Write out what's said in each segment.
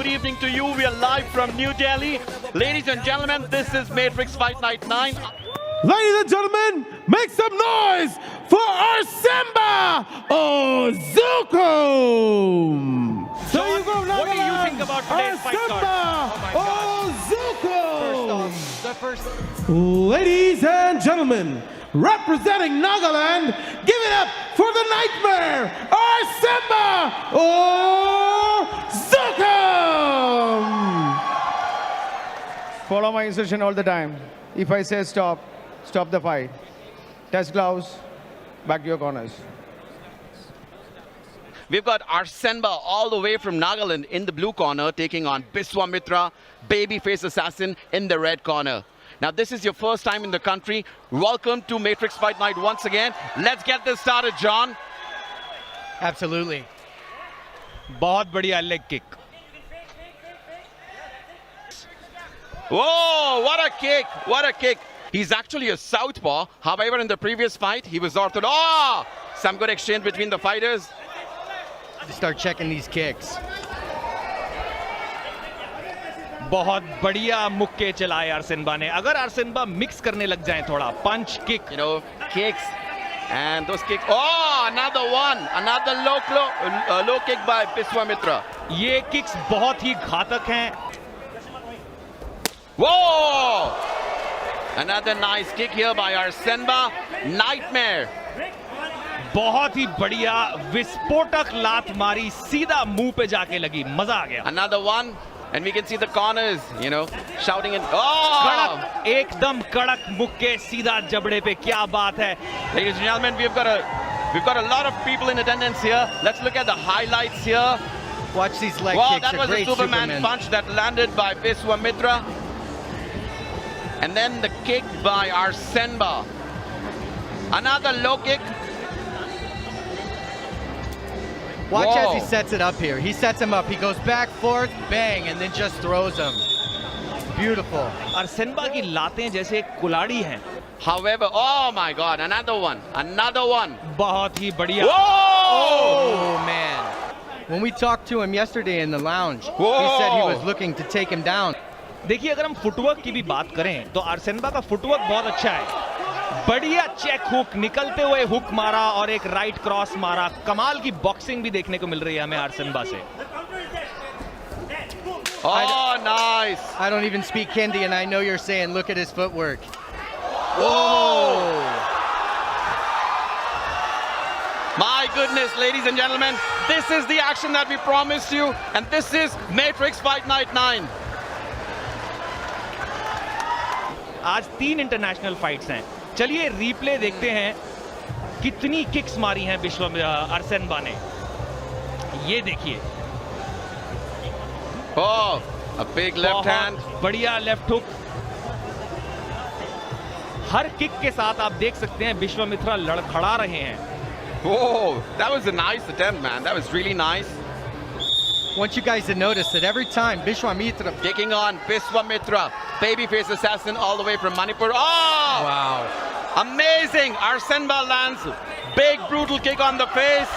good evening to you. We are live from New Delhi. Ladies and gentlemen, this is Matrix Fight Night 9. Ladies and gentlemen, make some noise for our Simba Ozuko! John, what do you think about today's fight card? Ozuko! First. Ladies and gentlemen, representing Nagaland, give it up for the Nightmare, our Simba Ozuko! Follow my instruction all the time. If I say stop, stop the fight. Test gloves, back to your corners. We've got Arsenba all the way from Nagaland in the blue corner, taking on Biswamitra, babyface assassin, in the red corner. Now, this is your first time in the country. Welcome to Matrix Fight Night once again. Let's get this started, John. Absolutely. बहुत बढ़िया leg kick. Whoa, what a kick, what a kick. He's actually a southpaw. However, in the previous fight, he was orthodox. Oh, some good exchange between the fighters. Start checking these kicks. बहुत बढ़िया मुक्के चलाए आर्सेनबा ने. अगर आर्सेनबा mix करने लग जाए थोड़ा punch kick, you know, kicks and those kicks. Oh, another one, another low kick by Biswamitra. ये किक्स बहुत ही घातक हैं. Whoa! Another nice kick here by Arsenba. Nightmare. बहुत ही बढ़िया विस्फोटक लात मारी, सीधा मुंह पे जाके लगी. मजा आ गया. Another one. And we can see the corners, you know, shouting and oh! कड़क, एकदम कड़क मुक्के सीधा जबड़े पे. क्या बात है. Ladies and gentlemen, we've got a lot of people in attendance here. Let's look at the highlights here. Watch these leg Wow, kicks. that was a Superman punch that landed by Biswamitra. And then the kick by Arsenba. Another low kick. Watch Whoa. as he sets it up here. He sets him up. He goes back, forth, bang, and then just throws him. Beautiful. आर्सेनबा की लातें जैसे कुलाड़ी हैं. However, oh my God, another one. बहुत ही बढ़िया. Oh, man. When we talked to him yesterday in the lounge, he said he was looking to take him down. देखिए, अगर हम footwork की भी बात करें तो आर्सेनबा का फुटवर्क बहुत अच्छा है. बढ़िया चेक हुक, निकलते हुए हुक मारा और एक राइट क्रॉस मारा. कमाल की बॉक्सिंग भी देखने को मिल रही है हमें आर्सेनबा से. Oh, nice. I don't even speak Hindi, and I know you're saying, look at his footwork. Whoa! My goodness, ladies and gentlemen, this is the action that we promised you, and this is Matrix Fight Night 9. आज 3 international fights हैं. चलिए replay देखते हैं कितनी kicks मारी हैं आर्सेनबा ने. ये देखिए. Oh, a big left hand. बढ़िया लेफ्ट हुक. हर किक के साथ आप देख सकते हैं विश्वामित्रा लड़खड़ा रहे हैं. Whoa, that was a nice attempt, man. That was really nice. I want you guys to notice that every time Biswamitra... Taking on Biswamitra, babyface assassin all the way from Manipur. Oh! Wow. Amazing! Arsenba lands big brutal kick on the face.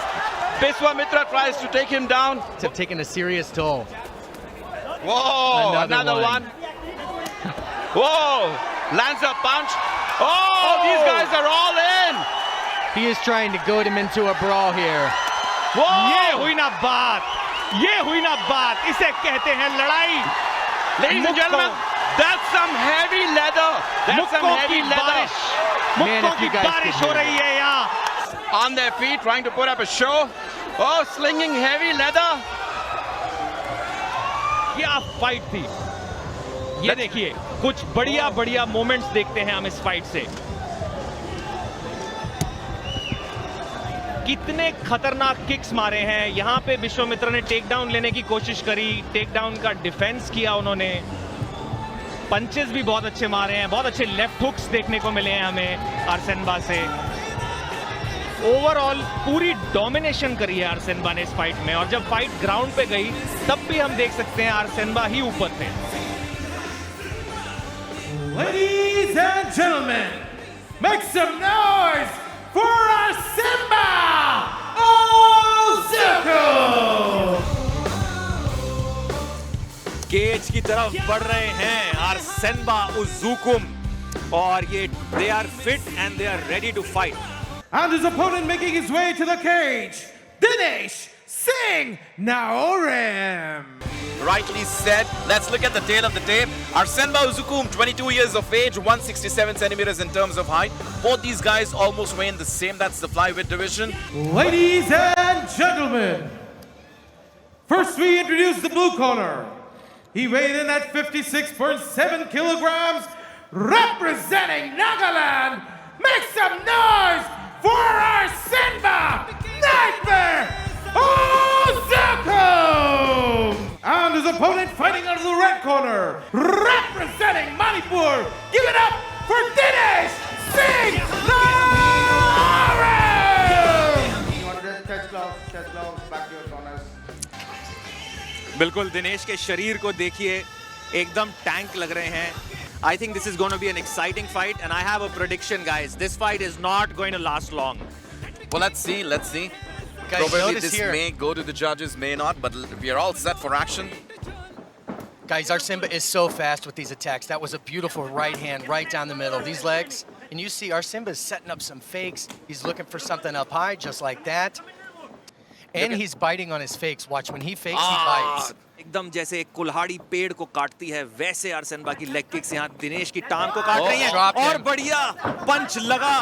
Biswamitra tries to take him down. It's taking a serious toll. Whoa! Another one. Whoa! Lands a punch. Oh! These guys are all in. He is trying to goad him into a brawl here. Whoa! ये हुई ना बात. ये हुई ना बात. इसे कहते हैं लड़ाई. Ladies and gentlemen, that's some heavy leather. That's some heavy leather. Man, मुक्कों if की you guys बारिश could हो hear रही है यहाँ. On their feet, trying to put up a show. Oh, slinging heavy leather. क्या फाइट थी. ये देखिए, कुछ बढ़िया बढ़िया मोमेंट्स देखते हैं हम इस फाइट से. कितने खतरनाक किक्स मारे हैं. यहां पे विश्वामित्र ने टेक डाउन लेने की कोशिश करी. टेक डाउन का डिफेंस किया उन्होंने. पंचेस भी बहुत अच्छे मारे हैं. बहुत अच्छे लेफ्ट हुक्स देखने को मिले हैं हमें आर्सेनबा से. ओवरऑल पूरी डोमिनेशन करी है आर्सेनबा ने इस फाइट में. और जब फाइट ग्राउंड पे गई तब भी हम देख सकते हैं आर्सेनबा ही ऊपर थे. Ladies and gentlemen, make some noise for our Simba Ozuko! Cage की तरफ बढ़ रहे हैं आर्सेनबा उजुकुम और ये they are fit and they are ready to fight. And his opponent making his way to the cage, Dinesh Singh Naorem. Rightly said. Let's look at the tail of the tape. Arsenba Uzukum, 22 years of age, 167 centimeters in terms of height. Both these guys almost weigh in the same. That's the flyweight division. Ladies and gentlemen, first we introduce the blue corner. He weighed in at 56.7 kilograms, representing Nagaland. Make some noise for Arsenba Nightmare Uzukum! And his opponent fighting out of the red corner, representing Manipur. Give it up for Dinesh Singh Naorem! You want to touch gloves, back to your corners. बिल्कुल दिनेश के शरीर को देखिए एकदम tank लग रहे हैं. I think this is going to be an exciting fight and I have a prediction guys. This fight is not going to last long. Well, let's see. Let's see. Guys, Probably notice this here. may go to the judges, may not, but we are all set for action. Guys, Arsenba is so fast with these attacks. That was a beautiful right hand right down the middle. These legs, and you see Arsenba is setting up some fakes. He's looking for something up high, just like that. And he's biting on his fakes. Watch, when he fakes, he bites. एकदम जैसे एक कुल्हाड़ी पेड़ को काटती है वैसे आर्सेनबा की लेग किक्स यहाँ दिनेश की टांग को काट रही हैं. dropped और him. बढ़िया पंच लगा.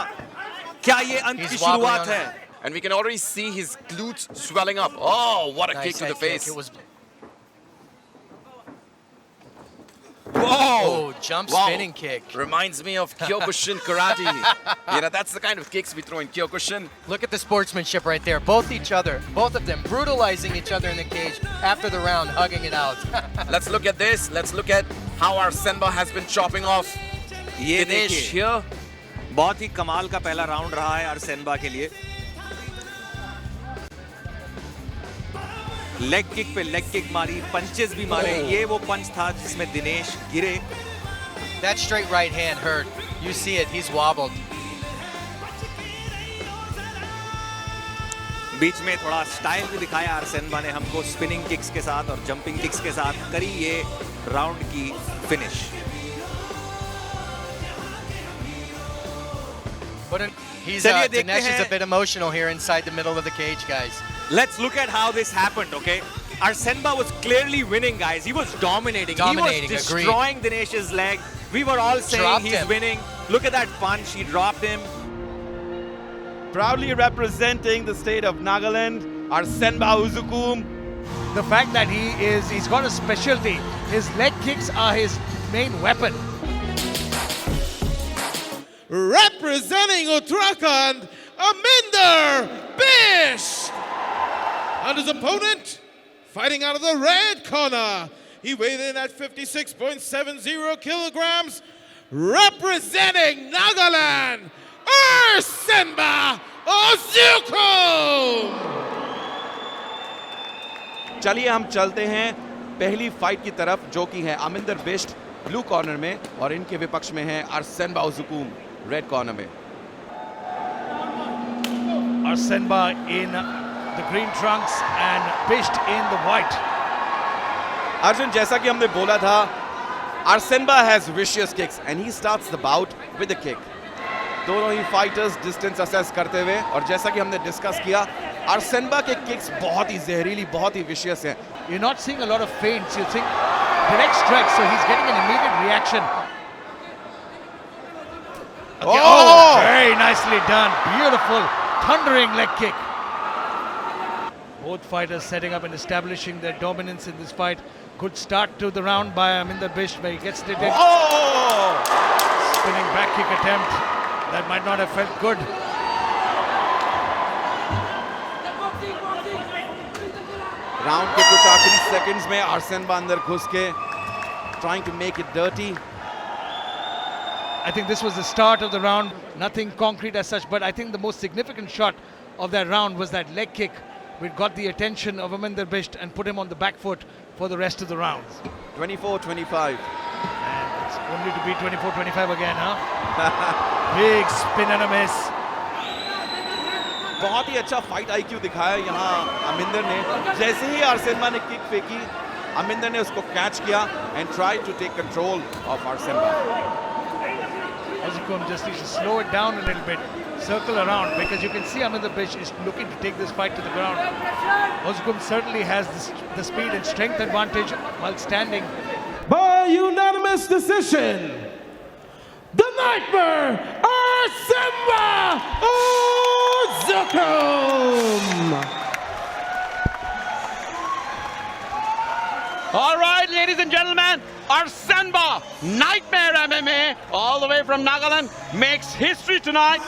क्या ये अंत He's की wobbling शुरुआत on है? it. And we can already see his glutes swelling up. Oh, what a Nice kick to the head kick. face. It was Whoa! jump Wow. spinning kick. Reminds me of Kyokushin karate. You know, that's the kind of kicks we throw in Kyokushin. Look at the sportsmanship right there. Both of them brutalizing each other in the cage after the round, hugging it out. Let's look at this. Let's look at how Arsenba has been chopping off ये Dinesh देखिए here. बहुत ही कमाल का पहला round रहा है आर्सेनबा के लिए. लेग किक पे लेग किक मारी, पंचेस भी मारे. ये वो पंच था जिसमें दिनेश गिरे. That straight right hand hurt. You see it, he's wobbled. बीच में थोड़ा स्टाइल भी दिखाया आर्सेनबा ने हमको स्पिनिंग किक्स के साथ और जंपिंग किक्स के साथ. करी ये राउंड की फिनिश. चलिए देखते Dinesh is हैं. a bit emotional here inside the middle of the cage, guys. Let's look at how this happened, okay? Arsenba was clearly winning, guys. He was dominating. Dominating, He was agreed. destroying Dinesh's leg. We were all saying Dropped he's him. winning. Look at that punch. He dropped him. Proudly representing the state of Nagaland, Arsenba Uzukum. The fact that he's got a specialty. His leg kicks are his main weapon. Representing Uttarakhand, Aminder Bish! And his opponent, fighting out of the red corner. He weighed in at 56.70 kilograms, representing Nagaland, Arsenba Uzukum! चलिए हम चलते हैं पहली fight की तरफ जो कि है अमिंदर बिष्ट ब्लू कॉर्नर में और इनके विपक्ष में है आर्सेनबा उजुकुम रेड कॉर्नर में. Arsenba in the green trunks and Bisht in the white. Arjun, जैसा कि हमने बोला था, Arsenba has vicious kicks and he starts the bout with a kick. दोनों ही फाइटर्स डिस्टेंस असेस करते हुए, और जैसा कि हमने डिस्कस किया, आर्सेनबा के किक्स बहुत ही जहरीली, बहुत ही विशियस हैं. You're not seeing a lot of feints. You're seeing direct strikes, so he's getting an immediate reaction. Okay, Oh! very nicely done. Beautiful, thundering leg kick. Both fighters setting up and establishing their dominance in this fight. Good start to the round by Aminder Bisht, where he gets it in. Oh! Spinning back kick attempt. That might not have felt good. Round के कुछ आखिरी seconds में आर्सेनबा अंदर घुस के trying to make it dirty. I think this was the start of the round. Nothing concrete as such, but I think the most significant shot of that round was that leg kick, which got the attention of Aminder Bisht and put him on the back foot for the rest of the round. 24-25. And it's only to be 24-25 again, huh? Big spin and a miss. बहुत ही अच्छा fight IQ दिखाया यहाँ अमिंदर ने. जैसे ही आर्सेनबा ने kick फेंकी, Aminder ने उसको कैच किया and tried to take control of Arsemba. Ozhikum just needs to slow it down a little bit, circle around, because you can see Aminder Bish is looking to take this fight to the ground. Ozhikum certainly has the speed and strength advantage while standing. By unanimous decision, the Nightmare, Arsemba Ozhikum! All right, ladies and gentlemen, Arsemba Nightmare MMA, all the way from Nagaland, makes history tonight.